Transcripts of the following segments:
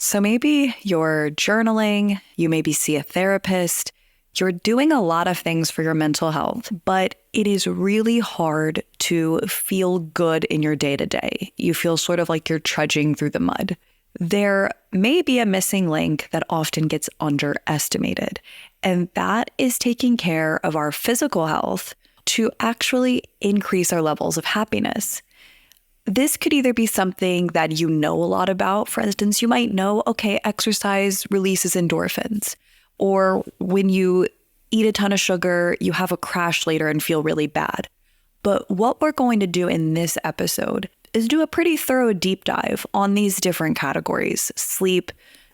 So maybe you're journaling, you maybe see a therapist, you're doing a lot of things for your mental health, but it is really hard to feel good in your day-to-day. You feel sort of like you're trudging through the mud. There may be a missing link that often gets underestimated, and that is taking care of our physical health to actually increase our levels of happiness. This could either be something that you know a lot about. For instance, you might know, okay, exercise releases endorphins. Or when you eat a ton of sugar, you have a crash later and feel really bad. But what we're going to do in this episode is do a pretty thorough deep dive on these different categories: sleep,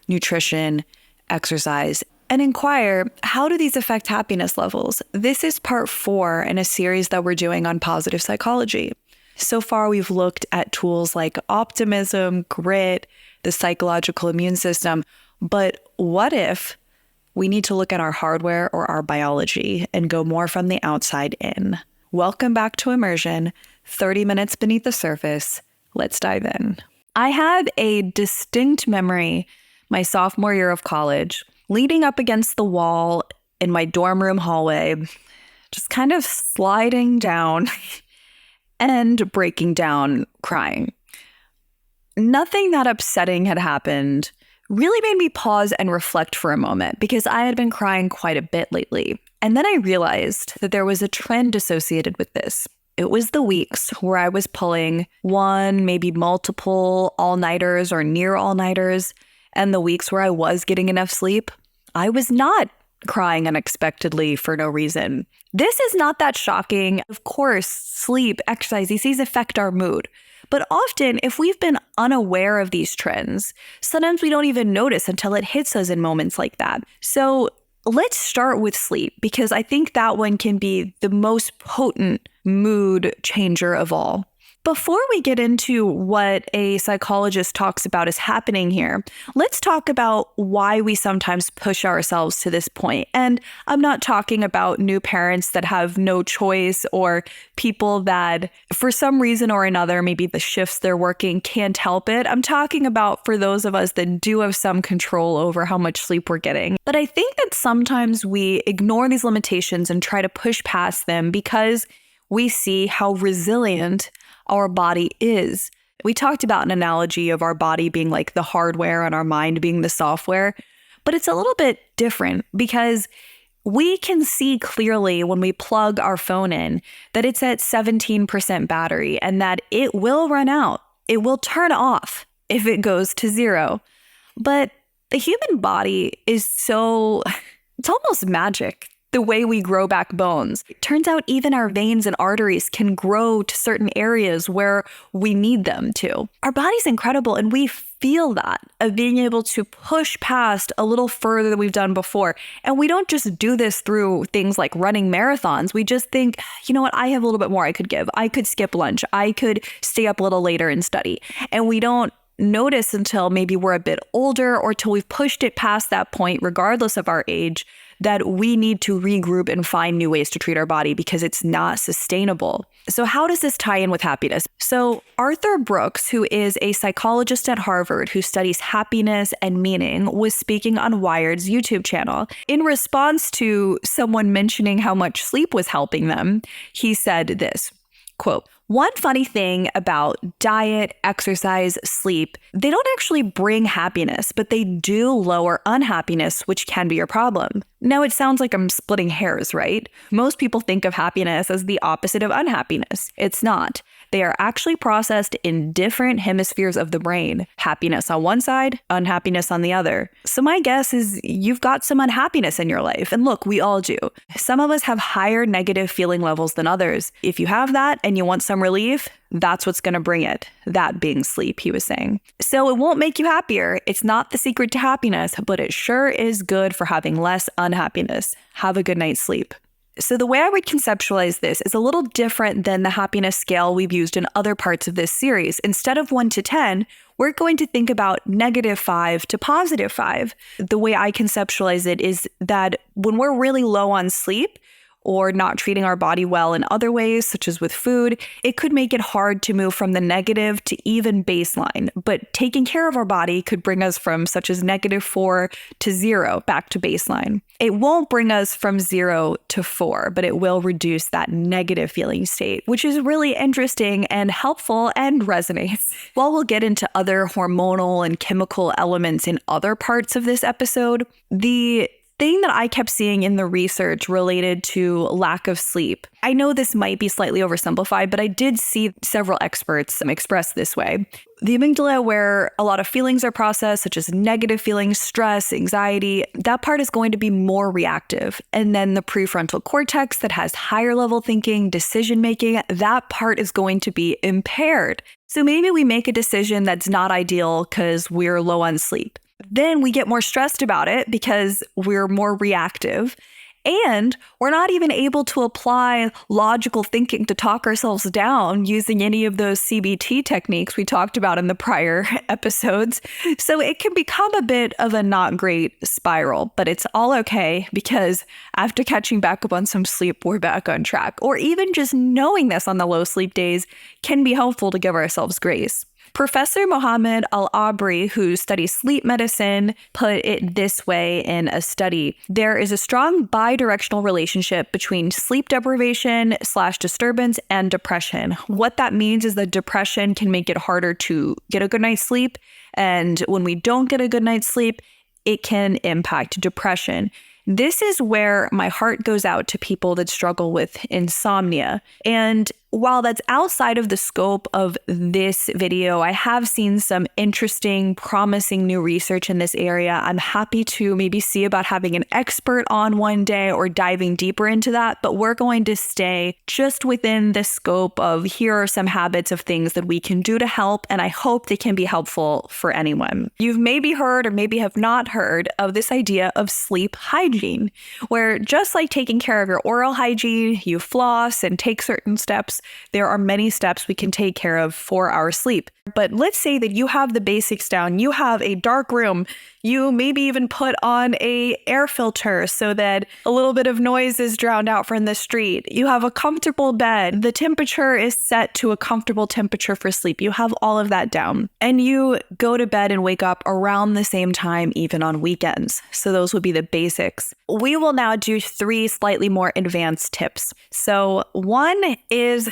nutrition, exercise, and inquire, how do these affect happiness levels? This is part 4 in a series that we're doing on positive psychology. So far, we've looked at tools like optimism, grit, the psychological immune system. But what if we need to look at our hardware or our biology and go more from the outside in? Welcome back to Immersion, 30 minutes beneath the surface. Let's dive in. I had a distinct memory my sophomore year of college, leaning up against the wall in my dorm room hallway, just kind of sliding down and breaking down, crying. Nothing that upsetting had happened. Really made me pause and reflect for a moment because I had been crying quite a bit lately. And then I realized that there was a trend associated with this. It was the weeks where I was pulling one, maybe multiple all-nighters or near all-nighters, and the weeks where I was getting enough sleep, I was not crying unexpectedly for no reason. This is not that shocking. Of course, sleep, exercise, these things affect our mood. But often, if we've been unaware of these trends, sometimes we don't even notice until it hits us in moments like that. So let's start with sleep, because I think that one can be the most potent mood changer of all. Before we get into what a psychologist talks about is happening here, let's talk about why we sometimes push ourselves to this point. And I'm not talking about new parents that have no choice, or people that for some reason or another, maybe the shifts they're working can't help it. I'm talking about for those of us that do have some control over how much sleep we're getting. But I think that sometimes we ignore these limitations and try to push past them because we see how resilient our body is. We talked about an analogy of our body being like the hardware and our mind being the software, but it's a little bit different because we can see clearly when we plug our phone in that it's at 17% battery and that it will run out. It will turn off if it goes to 0. But the human body is it's almost magic. The way we grow back bones. It turns out even our veins and arteries can grow to certain areas where we need them to. Our body's incredible, and we feel that of being able to push past a little further than we've done before. And we don't just do this through things like running marathons. We just think, you know what, I have a little bit more I could give. I could skip lunch. I could stay up a little later and study. And we don't notice until maybe we're a bit older or till we've pushed it past that point, regardless of our age, that we need to regroup and find new ways to treat our body because it's not sustainable. So how does this tie in with happiness? So Arthur Brooks, who is a psychologist at Harvard who studies happiness and meaning, was speaking on Wired's YouTube channel. In response to someone mentioning how much sleep was helping them, he said this, quote, "One funny thing about diet, exercise, sleep, they don't actually bring happiness, but they do lower unhappiness, which can be your problem." Now, it sounds like I'm splitting hairs, right? Most people think of happiness as the opposite of unhappiness. It's not. They are actually processed in different hemispheres of the brain. Happiness on one side, unhappiness on the other. So my guess is you've got some unhappiness in your life. And look, we all do. Some of us have higher negative feeling levels than others. If you have that and you want some relief, that's what's going to bring it. That being sleep, he was saying. So it won't make you happier. It's not the secret to happiness, but it sure is good for having less unhappiness. Have a good night's sleep. So the way I would conceptualize this is a little different than the happiness scale we've used in other parts of this series. Instead of 1 to 10, we're going to think about -5 to +5. The way I conceptualize it is that when we're really low on sleep, or not treating our body well in other ways, such as with food, it could make it hard to move from the negative to even baseline. But taking care of our body could bring us from such as -4 to 0 back to baseline. It won't bring us from 0 to 4, but it will reduce that negative feeling state, which is really interesting and helpful and resonates. While we'll get into other hormonal and chemical elements in other parts of this episode, the thing that I kept seeing in the research related to lack of sleep, I know this might be slightly oversimplified, but I did see several experts express this way. The amygdala, where a lot of feelings are processed, such as negative feelings, stress, anxiety, that part is going to be more reactive. And then the prefrontal cortex that has higher level thinking, decision making, that part is going to be impaired. So maybe we make a decision that's not ideal because we're low on sleep. Then we get more stressed about it because we're more reactive. And we're not even able to apply logical thinking to talk ourselves down using any of those CBT techniques we talked about in the prior episodes. So it can become a bit of a not great spiral, but it's all okay because after catching back up on some sleep, we're back on track. Or even just knowing this on the low sleep days can be helpful to give ourselves grace. Professor Mohammed Al-Abri, who studies sleep medicine, put it this way in a study. There is a strong bidirectional relationship between sleep deprivation/disturbance and depression. What that means is that depression can make it harder to get a good night's sleep. And when we don't get a good night's sleep, it can impact depression. This is where my heart goes out to people that struggle with insomnia. And while that's outside of the scope of this video, I have seen some interesting, promising new research in this area. I'm happy to maybe see about having an expert on one day or diving deeper into that, but we're going to stay just within the scope of here are some habits of things that we can do to help, and I hope they can be helpful for anyone. You've maybe heard or maybe have not heard of this idea of sleep hygiene, where just like taking care of your oral hygiene, you floss and take certain steps, there are many steps we can take care of for our sleep. But let's say that you have the basics down. You have a dark room. You maybe even put on an air filter so that a little bit of noise is drowned out from the street. You have a comfortable bed. The temperature is set to a comfortable temperature for sleep. You have all of that down. And you go to bed and wake up around the same time, even on weekends. So those would be the basics. We will now do 3 slightly more advanced tips. So one is,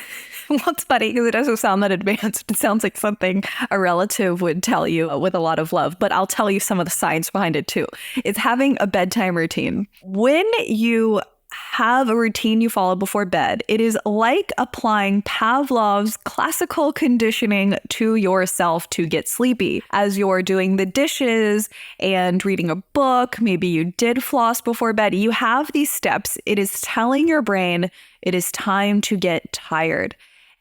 well, it's funny because it doesn't sound that advanced. It sounds like something a relative would tell you with a lot of love, but I'll tell you some of the science behind it too. It's having a bedtime routine. When you have a routine you follow before bed, it is like applying Pavlov's classical conditioning to yourself to get sleepy. As you're doing the dishes and reading a book, maybe you did floss before bed, you have these steps. It is telling your brain it is time to get tired.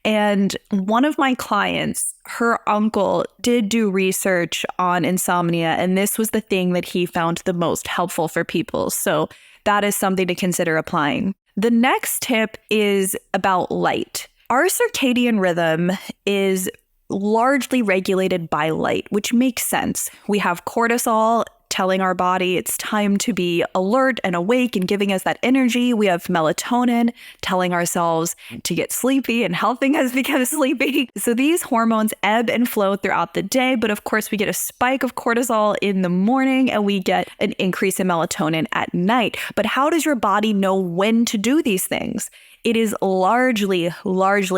And one of my clients, her uncle, did do research on insomnia, and this was the thing that he found the most helpful for people. So that is something to consider applying. The next tip is about light. Our circadian rhythm is largely regulated by light, which makes sense. We have cortisol telling our body it's time to be alert and awake and giving us that energy. We have melatonin telling ourselves to get sleepy and helping us become sleepy. So these hormones ebb and flow throughout the day, but of course we get a spike of cortisol in the morning and we get an increase in melatonin at night. But how does your body know when to do these things? It is largely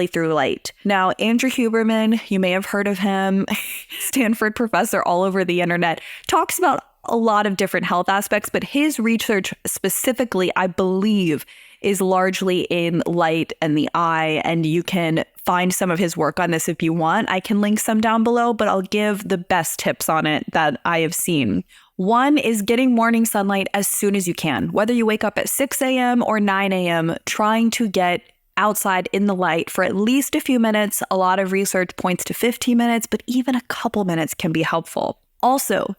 through light. Now, Andrew Huberman, you may have heard of him, Stanford professor all over the internet, talks about a lot of different health aspects, but his research specifically, I believe, is largely in light and the eye, and you can find some of his work on this if you want. I can link some down below, but I'll give the best tips on it that I have seen. One is getting morning sunlight as soon as you can. Whether you wake up at 6 a.m. or 9 a.m., trying to get outside in the light for at least a few minutes. A lot of research points to 15 minutes, but even a couple minutes can be helpful. Also,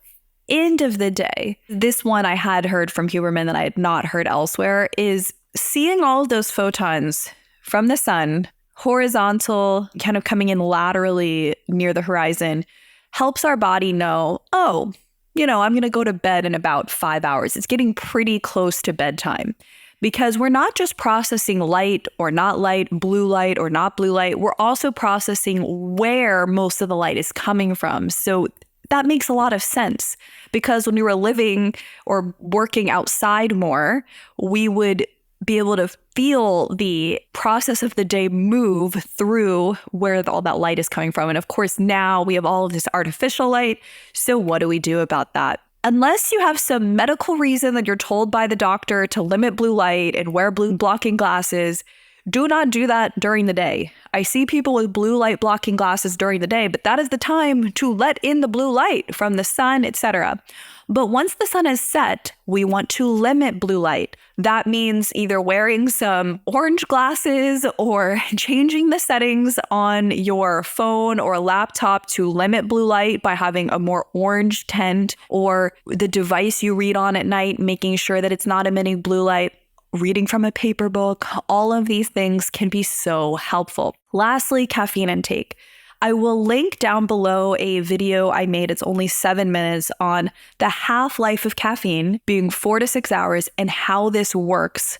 end of the day, this one I had heard from Huberman that I had not heard elsewhere, is seeing all of those photons from the sun, horizontal, kind of coming in laterally near the horizon, helps our body know, I'm going to go to bed in about 5 hours. It's getting pretty close to bedtime. because we're not just processing light or not light, blue light or not blue light. We're also processing where most of the light is coming from. So that makes a lot of sense, because when we were living or working outside more, we would be able to feel the process of the day move through where all that light is coming from. And of course, now we have all of this artificial light. So what do we do about that? Unless you have some medical reason that you're told by the doctor to limit blue light and wear blue blocking glasses, do not do that during the day. I see people with blue light blocking glasses during the day, but that is the time to let in the blue light from the sun, etc. But once the sun is set, we want to limit blue light. That means either wearing some orange glasses or changing the settings on your phone or laptop to limit blue light by having a more orange tint, or the device you read on at night, making sure that it's not emitting blue light. Reading from a paper book, all of these things can be so helpful. Lastly, caffeine intake. I will link down below a video I made. It's only 7 minutes on the half-life of caffeine being 4 to 6 hours and how this works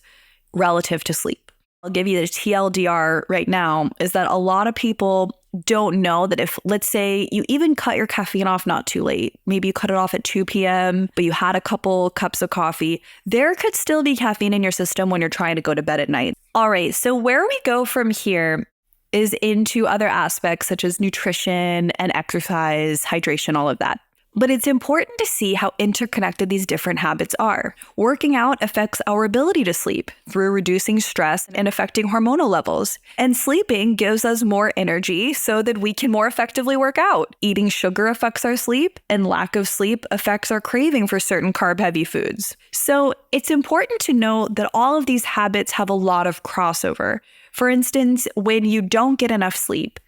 relative to sleep. I'll give you the TLDR right now, is that a lot of people don't know that if, let's say, you even cut your caffeine off not too late, maybe you cut it off at 2 p.m., but you had a couple cups of coffee, there could still be caffeine in your system when you're trying to go to bed at night. All right, so where we go from here is into other aspects such as nutrition and exercise, hydration, all of that. But it's important to see how interconnected these different habits are. Working out affects our ability to sleep through reducing stress and affecting hormonal levels. And sleeping gives us more energy so that we can more effectively work out. Eating sugar affects our sleep, and lack of sleep affects our craving for certain carb-heavy foods. So it's important to know that all of these habits have a lot of crossover. For instance, when you don't get enough sleep,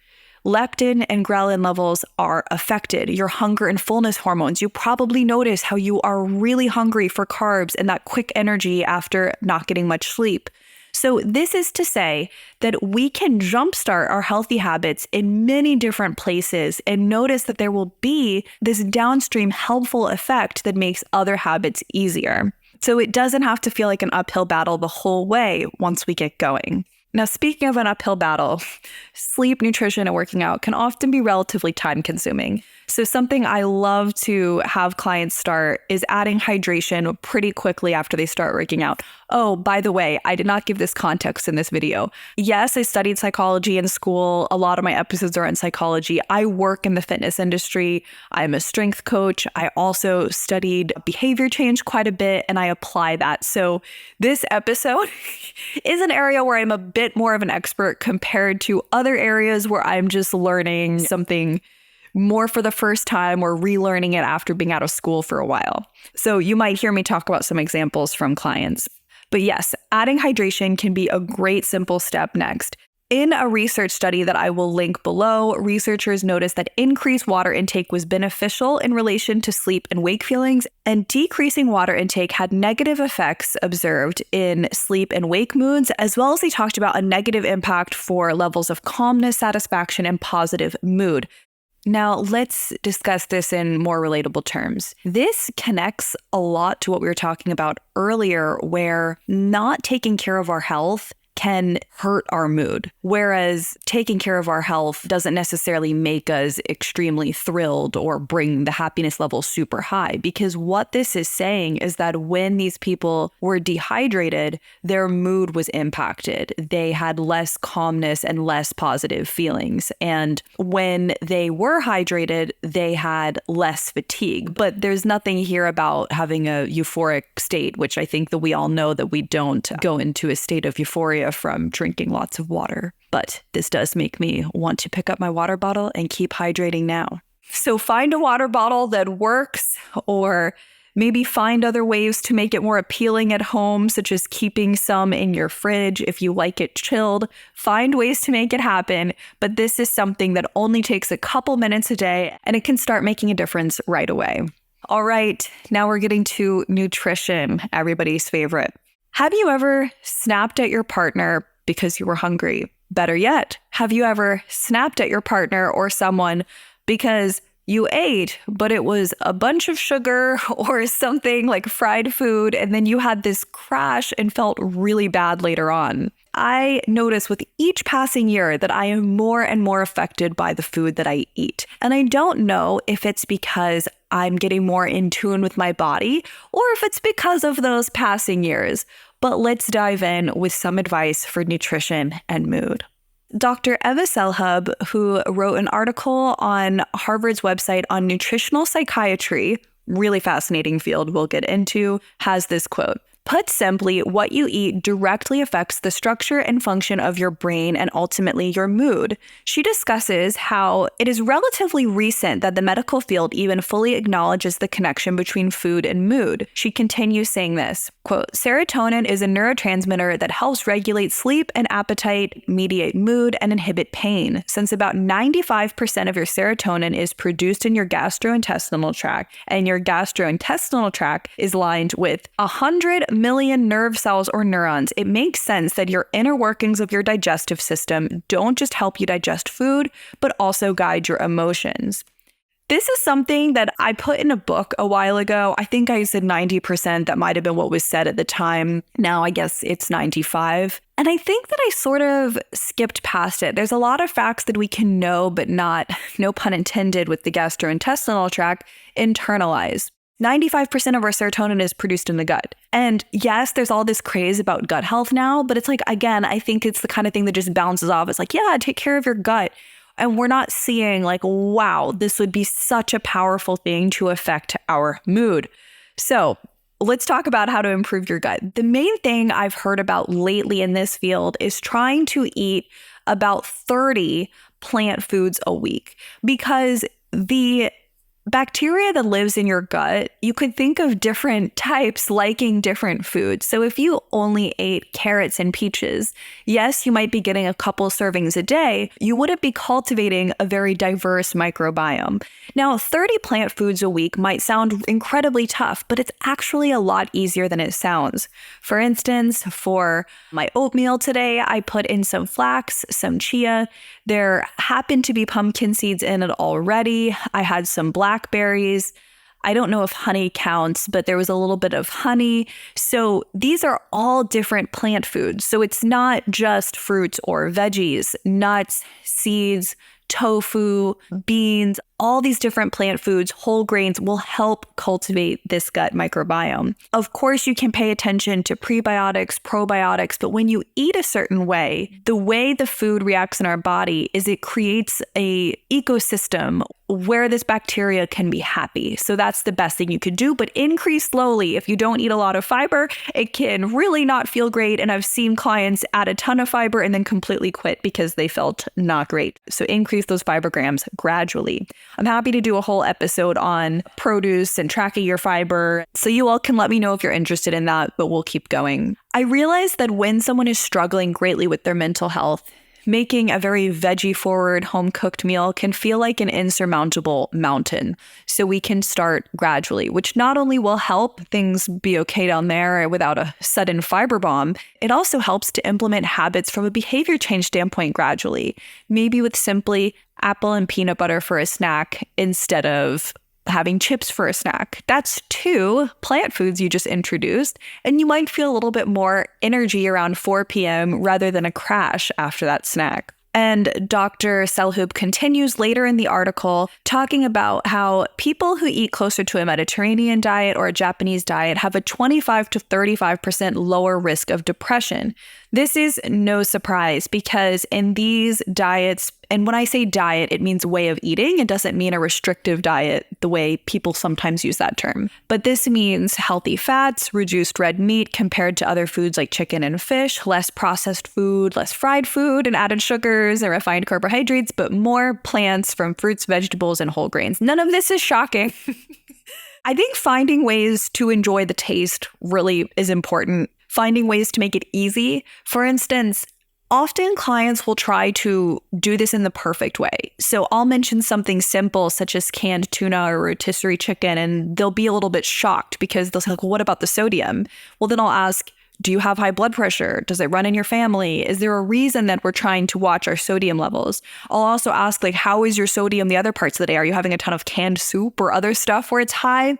leptin and ghrelin levels are affected. Your hunger and fullness hormones. You probably notice how you are really hungry for carbs and that quick energy after not getting much sleep. So this is to say that we can jumpstart our healthy habits in many different places and notice that there will be this downstream helpful effect that makes other habits easier. So it doesn't have to feel like an uphill battle the whole way once we get going. Now, speaking of an uphill battle, sleep, nutrition, and working out can often be relatively time-consuming. So something I love to have clients start is adding hydration pretty quickly after they start working out. Oh, by the way, I did not give this context in this video. Yes, I studied psychology in school. A lot of my episodes are in psychology. I work in the fitness industry. I'm a strength coach. I also studied behavior change quite a bit, and I apply that. So this episode is an area where I'm a bit more of an expert compared to other areas where I'm just learning something more for the first time or relearning it after being out of school for a while. So you might hear me talk about some examples from clients. But yes, adding hydration can be a great simple step next. In a research study that I will link below, researchers noticed that increased water intake was beneficial in relation to sleep and wake feelings, and decreasing water intake had negative effects observed in sleep and wake moods, as well as they talked about a negative impact for levels of calmness, satisfaction, and positive mood. Now, let's discuss this in more relatable terms. This connects a lot to what we were talking about earlier, where not taking care of our health can hurt our mood, whereas taking care of our health doesn't necessarily make us extremely thrilled or bring the happiness level super high. Because what this is saying is that when these people were dehydrated, their mood was impacted. They had less calmness and less positive feelings. And when they were hydrated, they had less fatigue. But there's nothing here about having a euphoric state, which I think that we all know that we don't go into a state of euphoria from drinking lots of water. But this does make me want to pick up my water bottle and keep hydrating now. So find a water bottle that works, or maybe find other ways to make it more appealing at home, such as keeping some in your fridge if you like it chilled. Find ways to make it happen, but this is something that only takes a couple minutes a day, and it can start making a difference right away. All right, now we're getting to nutrition, everybody's favorite. Have you ever snapped at your partner because you were hungry? Better yet, have you ever snapped at your partner or someone because You ate, but it was a bunch of sugar or something like fried food, and then you had this crash and felt really bad later on. I notice with each passing year that I am more and more affected by the food that I eat. And I don't know if it's because I'm getting more in tune with my body or if it's because of those passing years. But let's dive in with some advice for nutrition and mood. Dr. Eva Selhub, who wrote an article on Harvard's website on nutritional psychiatry, really fascinating field we'll get into, has this quote. Put simply, what you eat directly affects the structure and function of your brain and ultimately your mood. She discusses how it is relatively recent that the medical field even fully acknowledges the connection between food and mood. She continues saying this, quote, serotonin is a neurotransmitter that helps regulate sleep and appetite, mediate mood, and inhibit pain. Since about 95% of your serotonin is produced in your gastrointestinal tract, and your gastrointestinal tract is lined with 100 million nerve cells or neurons, it makes sense that your inner workings of your digestive system don't just help you digest food, but also guide your emotions. This is something that I put in a book a while ago. I think I said 90%. That might have been what was said at the time. Now I guess it's 95. And I think that I sort of skipped past it. There's a lot of facts that we can know, but not, no pun intended, with the gastrointestinal tract, internalize. 95% of our serotonin is produced in the gut. And yes, there's all this craze about gut health now, but it's like, again, I think it's the kind of thing that just bounces off. It's like, yeah, take care of your gut. And we're not seeing like, wow, this would be such a powerful thing to affect our mood. So let's talk about how to improve your gut. The main thing I've heard about lately in this field is trying to eat about 30 plant foods a week, because the bacteria that lives in your gut, you could think of different types liking different foods. So if you only ate carrots and peaches, yes, you might be getting a couple servings a day. You wouldn't be cultivating a very diverse microbiome. Now, 30 plant foods a week might sound incredibly tough, but it's actually a lot easier than it sounds. For instance, for my oatmeal today, I put in some flax, some chia. There happened to be pumpkin seeds in it already. I had some blackberries. I don't know if honey counts, but there was a little bit of honey. So these are all different plant foods. So it's not just fruits or veggies, nuts, seeds, tofu, beans, all these different plant foods, whole grains will help cultivate this gut microbiome. Of course, you can pay attention to prebiotics, probiotics, but when you eat a certain way, the way the food reacts in our body is it creates a ecosystem where this bacteria can be happy. So that's the best thing you could do, but increase slowly. If you don't eat a lot of fiber, it can really not feel great. And I've seen clients add a ton of fiber and then completely quit because they felt not great. So increase those fiber grams gradually. I'm happy to do a whole episode on produce and tracking your fiber. So you all can let me know if you're interested in that, but we'll keep going. I realize that when someone is struggling greatly with their mental health, making a very veggie-forward home-cooked meal can feel like an insurmountable mountain. So we can start gradually, which not only will help things be okay down there without a sudden fiber bomb, it also helps to implement habits from a behavior change standpoint gradually, maybe with simply apple and peanut butter for a snack instead of having chips for a snack. That's 2 plant foods you just introduced, and you might feel a little bit more energy around 4 p.m. rather than a crash after that snack. And Dr. Selhub continues later in the article talking about how people who eat closer to a Mediterranean diet or a Japanese diet have a 25 to 35% lower risk of depression. This is no surprise because in these diets, and when I say diet, it means way of eating. It doesn't mean a restrictive diet the way people sometimes use that term. But this means healthy fats, reduced red meat compared to other foods like chicken and fish, less processed food, less fried food and added sugars and refined carbohydrates, but more plants from fruits, vegetables, and whole grains. None of this is shocking. I think finding ways to enjoy the taste really is important. Finding ways to make it easy. For instance, often clients will try to do this in the perfect way. So I'll mention something simple such as canned tuna or rotisserie chicken, and they'll be a little bit shocked because they'll say, like, well, what about the sodium? Well, then I'll ask, Do you have high blood pressure? Does it run in your family? Is there a reason that we're trying to watch our sodium levels? I'll also ask, like, how is your sodium the other parts of the day? Are you having a ton of canned soup or other stuff where it's high?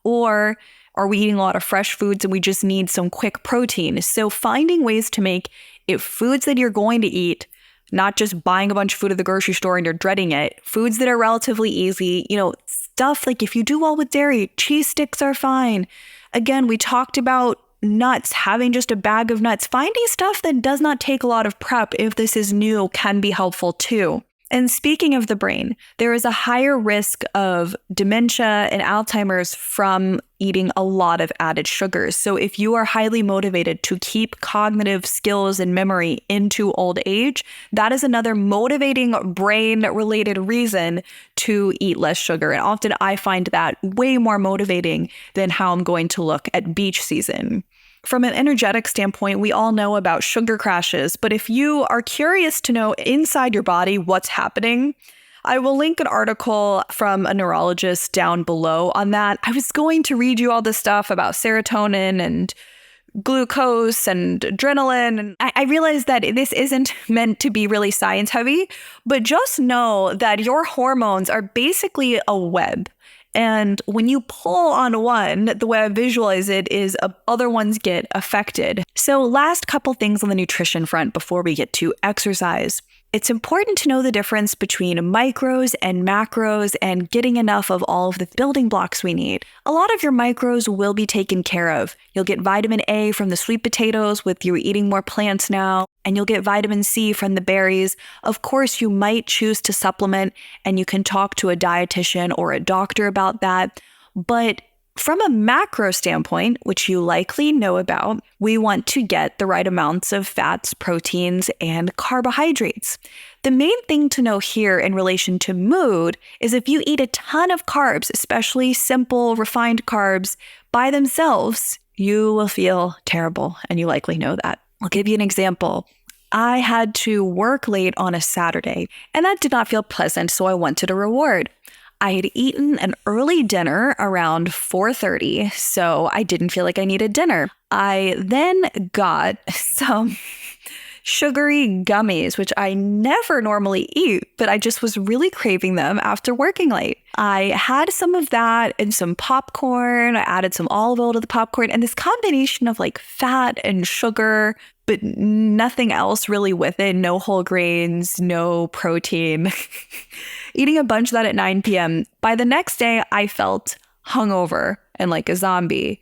Or are we eating a lot of fresh foods and we just need some quick protein? So finding ways to make it foods that you're going to eat, not just buying a bunch of food at the grocery store and you're dreading it, foods that are relatively easy, stuff like if you do well with dairy, cheese sticks are fine. Again, we talked about nuts, having just a bag of nuts. Finding stuff that does not take a lot of prep if this is new can be helpful too. And speaking of the brain, there is a higher risk of dementia and Alzheimer's from eating a lot of added sugars. So if you are highly motivated to keep cognitive skills and memory into old age, that is another motivating brain-related reason to eat less sugar. And often I find that way more motivating than how I'm going to look at beach season. From an energetic standpoint, we all know about sugar crashes, but if you are curious to know inside your body what's happening, I will link an article from a neurologist down below on that. I was going to read you all this stuff about serotonin and glucose and adrenaline, and I realized that this isn't meant to be really science heavy, but just know that your hormones are basically a web. And when you pull on one, the way I visualize it is other ones get affected. So last couple things on the nutrition front before we get to exercise. It's important to know the difference between micros and macros and getting enough of all of the building blocks we need. A lot of your micros will be taken care of. You'll get vitamin A from the sweet potatoes with you eating more plants now, and you'll get vitamin C from the berries. Of course, you might choose to supplement, and you can talk to a dietitian or a doctor about that. But from a macro standpoint, which you likely know about, we want to get the right amounts of fats, proteins, and carbohydrates. The main thing to know here in relation to mood is if you eat a ton of carbs, especially simple, refined carbs, by themselves, you will feel terrible, and you likely know that. I'll give you an example. I had to work late on a Saturday, and that did not feel pleasant, so I wanted a reward. I had eaten an early dinner around 4:30, so I didn't feel like I needed dinner. I then got some sugary gummies, which I never normally eat, but I just was really craving them after working late. I had some of that and some popcorn. I added some olive oil to the popcorn, and this combination of like fat and sugar, but nothing else really with it. No whole grains, no protein. Eating a bunch of that at 9 p.m. By the next day, I felt hungover and like a zombie.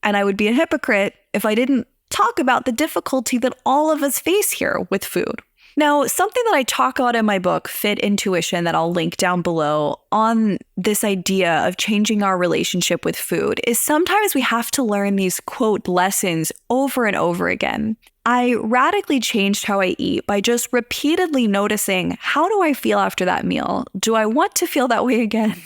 And I would be a hypocrite if I didn't talk about the difficulty that all of us face here with food. Now, something that I talk about in my book, Fit Intuition, that I'll link down below on this idea of changing our relationship with food is sometimes we have to learn these quote lessons over and over again. I radically changed how I eat by just repeatedly noticing, how do I feel after that meal? Do I want to feel that way again?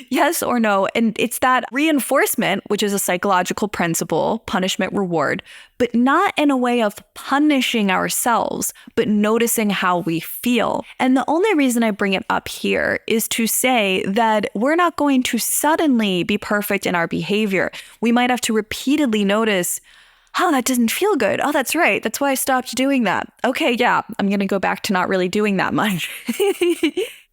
Yes or no? And it's that reinforcement, which is a psychological principle, punishment reward, but not in a way of punishing ourselves, but noticing how we feel. And the only reason I bring it up here is to say that we're not going to suddenly be perfect in our behavior. We might have to repeatedly notice, oh, that doesn't feel good. Oh, that's right. That's why I stopped doing that. Okay, yeah, I'm going to go back to not really doing that much.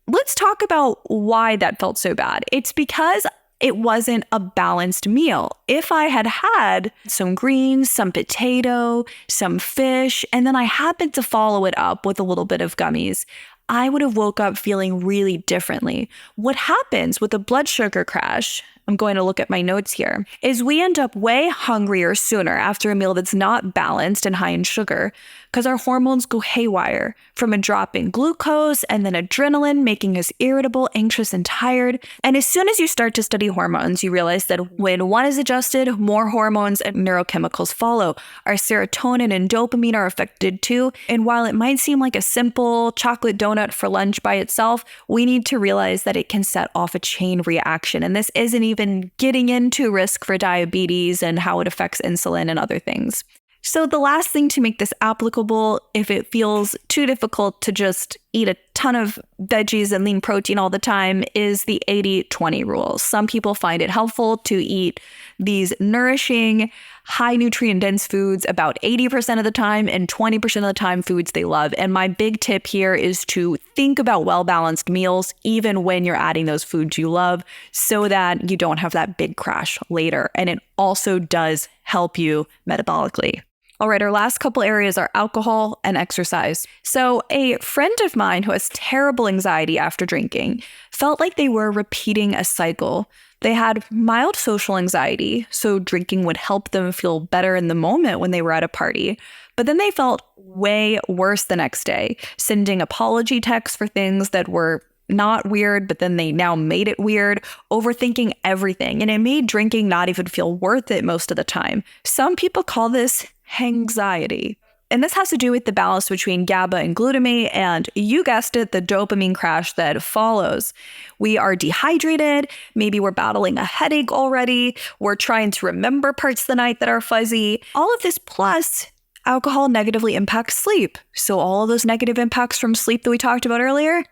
Let's talk about why that felt so bad. It's because it wasn't a balanced meal. If I had had some greens, some potato, some fish, and then I happened to follow it up with a little bit of gummies, I would have woke up feeling really differently. What happens with a blood sugar crash, I'm going to look at my notes here, is we end up way hungrier sooner after a meal that's not balanced and high in sugar because our hormones go haywire from a drop in glucose and then adrenaline, making us irritable, anxious, and tired. And as soon as you start to study hormones, you realize that when one is adjusted, more hormones and neurochemicals follow. Our serotonin and dopamine are affected too. And while it might seem like a simple chocolate donut for lunch by itself, we need to realize that it can set off a chain reaction. And this isn't even getting into risk for diabetes and how it affects insulin and other things. So the last thing to make this applicable, if it feels too difficult to just eat a ton of veggies and lean protein all the time is the 80-20 rule. Some people find it helpful to eat these nourishing, high nutrient dense foods about 80% of the time and 20% of the time foods they love. And my big tip here is to think about well-balanced meals even when you're adding those foods you love so that you don't have that big crash later. And it also does help you metabolically. All right, our last couple areas are alcohol and exercise. So a friend of mine who has terrible anxiety after drinking felt like they were repeating a cycle. They had mild social anxiety, so drinking would help them feel better in the moment when they were at a party. But then they felt way worse the next day, sending apology texts for things that were not weird, but then they now made it weird, overthinking everything. And it made drinking not even feel worth it most of the time. Some people call this hangxiety. And this has to do with the balance between GABA and glutamate, and you guessed it, the dopamine crash that follows. We are dehydrated, maybe we're battling a headache already, we're trying to remember parts of the night that are fuzzy. All of this plus alcohol negatively impacts sleep. So all of those negative impacts from sleep that we talked about earlier,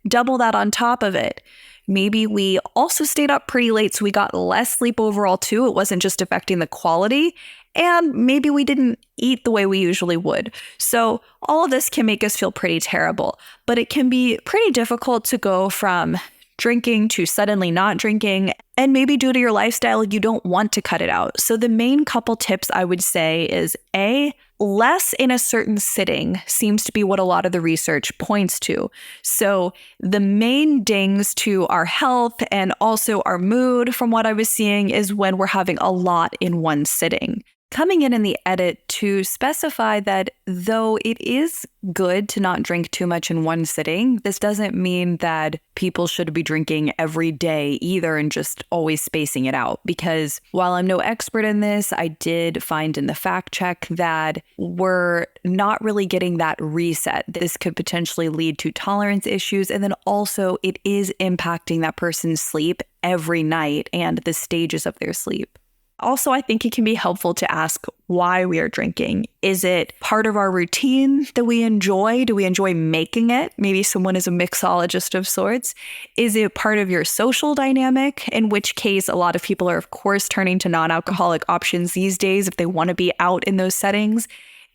double that on top of it. Maybe we also stayed up pretty late, so we got less sleep overall too. It wasn't just affecting the quality. And maybe we didn't eat the way we usually would. So all of this can make us feel pretty terrible. But it can be pretty difficult to go from drinking to suddenly not drinking. And maybe due to your lifestyle, you don't want to cut it out. So the main couple tips I would say is A, less in a certain sitting seems to be what a lot of the research points to. So the main dings to our health and also our mood from what I was seeing is when we're having a lot in one sitting. Coming in the edit to specify that though it is good to not drink too much in one sitting, this doesn't mean that people should be drinking every day either and just always spacing it out. Because while I'm no expert in this, I did find in the fact check that we're not really getting that reset. This could potentially lead to tolerance issues. And then also it is impacting that person's sleep every night and the stages of their sleep. Also, I think it can be helpful to ask why we are drinking. Is it part of our routine that we enjoy? Do we enjoy making it? Maybe someone is a mixologist of sorts. Is it part of your social dynamic? In which case, a lot of people are, of course, turning to non-alcoholic options these days if they want to be out in those settings.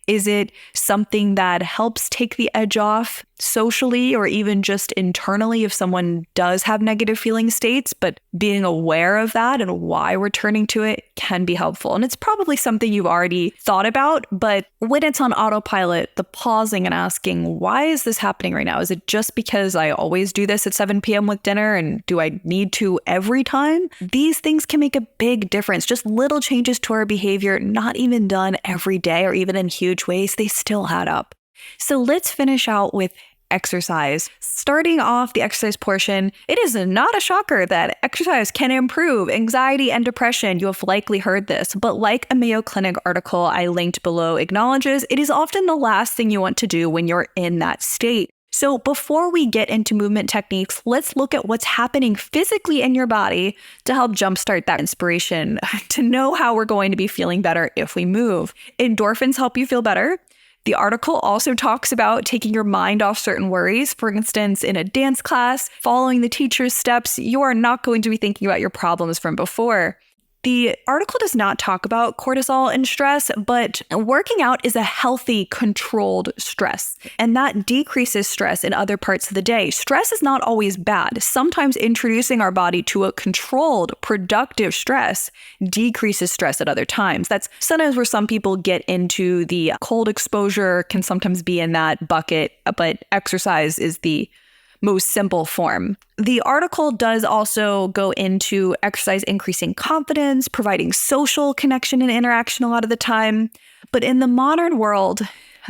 Is it something that helps take the edge off socially or even just internally if someone does have negative feeling states, but being aware of that and why we're turning to it can be helpful. And it's probably something you've already thought about, but when it's on autopilot, the pausing and asking, why is this happening right now? Is it just because I always do this at 7 p.m. with dinner and do I need to every time? These things can make a big difference. Just little changes to our behavior, not even done every day or even in huge ways, they still add up. So let's finish out with exercise. Starting off the exercise portion, it is not a shocker that exercise can improve anxiety and depression. You have likely heard this, but like a Mayo Clinic article I linked below acknowledges, it is often the last thing you want to do when you're in that state. So before we get into movement techniques, let's look at what's happening physically in your body to help jumpstart that inspiration to know how we're going to be feeling better if we move. Endorphins help you feel better. The article also talks about taking your mind off certain worries. For instance, in a dance class, following the teacher's steps, you are not going to be thinking about your problems from before. The article does not talk about cortisol and stress, but working out is a healthy, controlled stress, and that decreases stress in other parts of the day. Stress is not always bad. Sometimes introducing our body to a controlled, productive stress decreases stress at other times. That's sometimes where some people get into the cold exposure, can sometimes be in that bucket, but exercise is the most simple form. The article does also go into exercise increasing confidence, providing social connection and interaction a lot of the time. But in the modern world,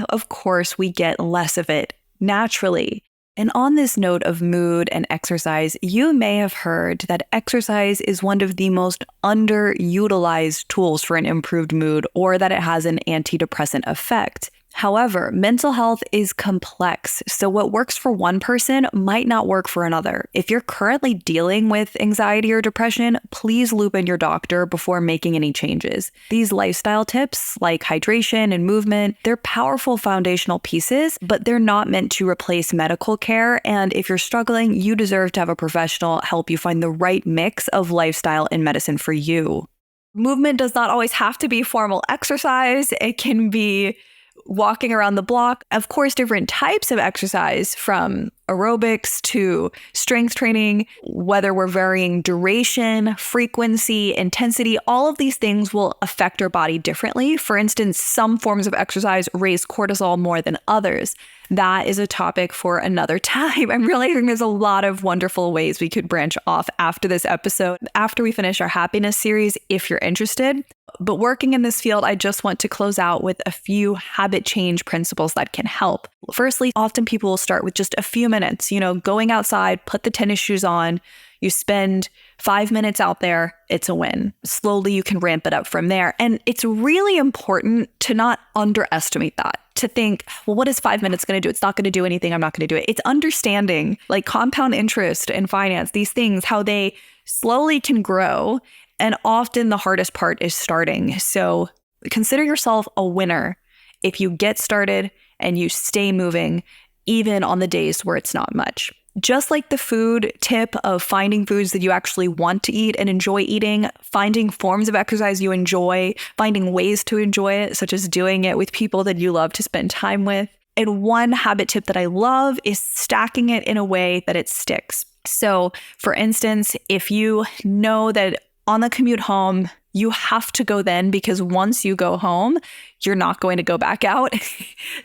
of course, we get less of it naturally. And on this note of mood and exercise, you may have heard that exercise is one of the most underutilized tools for an improved mood, or that it has an antidepressant effect. However, mental health is complex, so what works for one person might not work for another. If you're currently dealing with anxiety or depression, please loop in your doctor before making any changes. These lifestyle tips, like hydration and movement, they're powerful foundational pieces, but they're not meant to replace medical care, and if you're struggling, you deserve to have a professional help you find the right mix of lifestyle and medicine for you. Movement does not always have to be formal exercise. It can be walking around the block. Of course, different types of exercise, from aerobics to strength training, whether we're varying duration, frequency, intensity, all of these things will affect our body differently. For instance, some forms of exercise raise cortisol more than others. That is a topic for another time. I'm realizing there's a lot of wonderful ways we could branch off after this episode, after we finish our happiness series, if you're interested. But working in this field, I just want to close out with a few habit change principles that can help. Firstly, often people will start with just a few minutes, going outside, put the tennis shoes on, you spend 5 minutes out there, it's a win. Slowly, you can ramp it up from there. And it's really important to not underestimate that, to think, well, what is 5 minutes going to do? It's not going to do anything. I'm not going to do it. It's understanding, like compound interest and finance, these things, how they slowly can grow. And often the hardest part is starting. So consider yourself a winner if you get started and you stay moving, even on the days where it's not much. Just like the food tip of finding foods that you actually want to eat and enjoy eating, finding forms of exercise you enjoy, finding ways to enjoy it, such as doing it with people that you love to spend time with. And one habit tip that I love is stacking it in a way that it sticks. So for instance, if you know that on the commute home, you have to go then because once you go home, you're not going to go back out.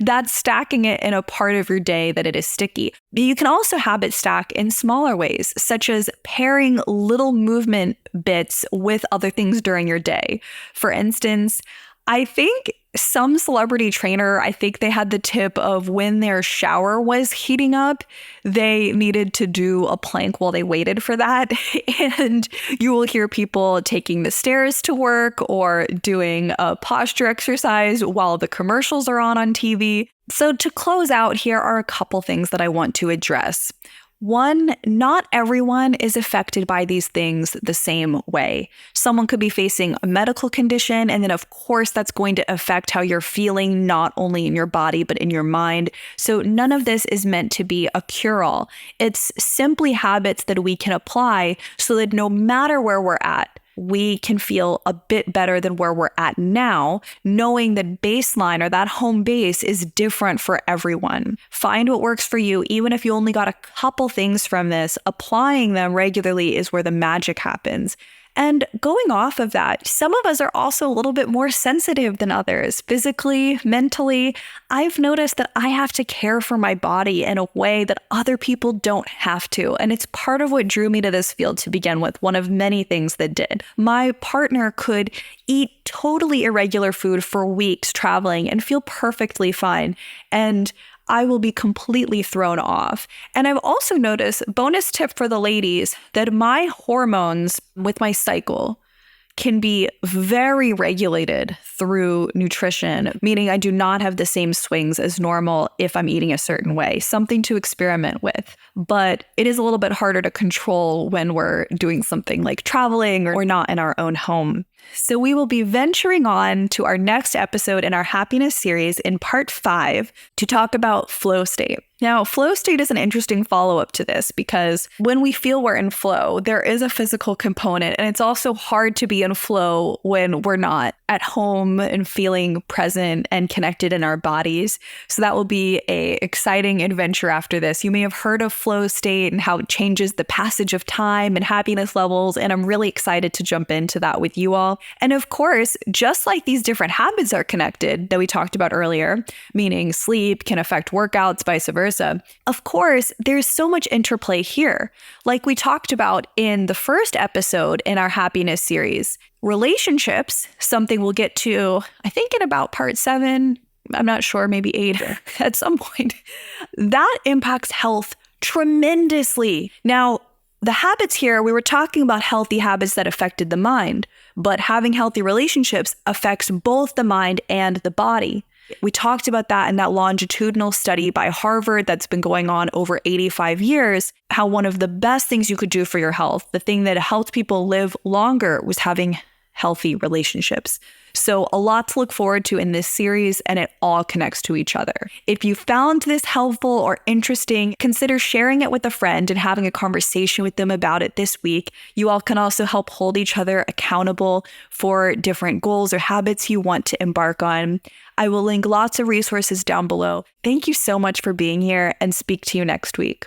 That's stacking it in a part of your day that it is sticky. You can also habit stack in smaller ways, such as pairing little movement bits with other things during your day. For instance, I think some celebrity trainer, I think they had the tip of when their shower was heating up, they needed to do a plank while they waited for that. And you will hear people taking the stairs to work or doing a posture exercise while the commercials are on TV. So to close out, here are a couple things that I want to address. One, not everyone is affected by these things the same way. Someone could be facing a medical condition, and then of course that's going to affect how you're feeling, not only in your body, but in your mind. So none of this is meant to be a cure-all. It's simply habits that we can apply so that no matter where we're at, we can feel a bit better than where we're at now, knowing that baseline or that home base is different for everyone. Find what works for you, even if you only got a couple things from this. Applying them regularly is where the magic happens. And going off of that, some of us are also a little bit more sensitive than others. Physically, mentally, I've noticed that I have to care for my body in a way that other people don't have to. And it's part of what drew me to this field to begin with, one of many things that did. My partner could eat totally irregular food for weeks traveling and feel perfectly fine. And I will be completely thrown off. And I've also noticed, bonus tip for the ladies, that my hormones with my cycle can be very regulated through nutrition, meaning I do not have the same swings as normal if I'm eating a certain way, something to experiment with. But it is a little bit harder to control when we're doing something like traveling or not in our own home. So we will be venturing on to our next episode in our happiness series in part 5 to talk about flow state. Now, flow state is an interesting follow-up to this because when we feel we're in flow, there is a physical component, and it's also hard to be in flow when we're not at home and feeling present and connected in our bodies. So that will be an exciting adventure after this. You may have heard of flow state and how it changes the passage of time and happiness levels, and I'm really excited to jump into that with you all. And of course, just like these different habits are connected that we talked about earlier, meaning sleep can affect workouts, vice versa. Of course, there's so much interplay here. Like we talked about in the first episode in our happiness series, relationships, something we'll get to, I think in about part 7, I'm not sure, maybe 8 at some point, that impacts health tremendously. Now, the habits here, we were talking about healthy habits that affected the mind, but having healthy relationships affects both the mind and the body. We talked about that in that longitudinal study by Harvard that's been going on over 85 years, how one of the best things you could do for your health, the thing that helped people live longer, was having healthy relationships. So a lot to look forward to in this series, and it all connects to each other. If you found this helpful or interesting, consider sharing it with a friend and having a conversation with them about it this week. You all can also help hold each other accountable for different goals or habits you want to embark on. I will link lots of resources down below. Thank you so much for being here, and speak to you next week.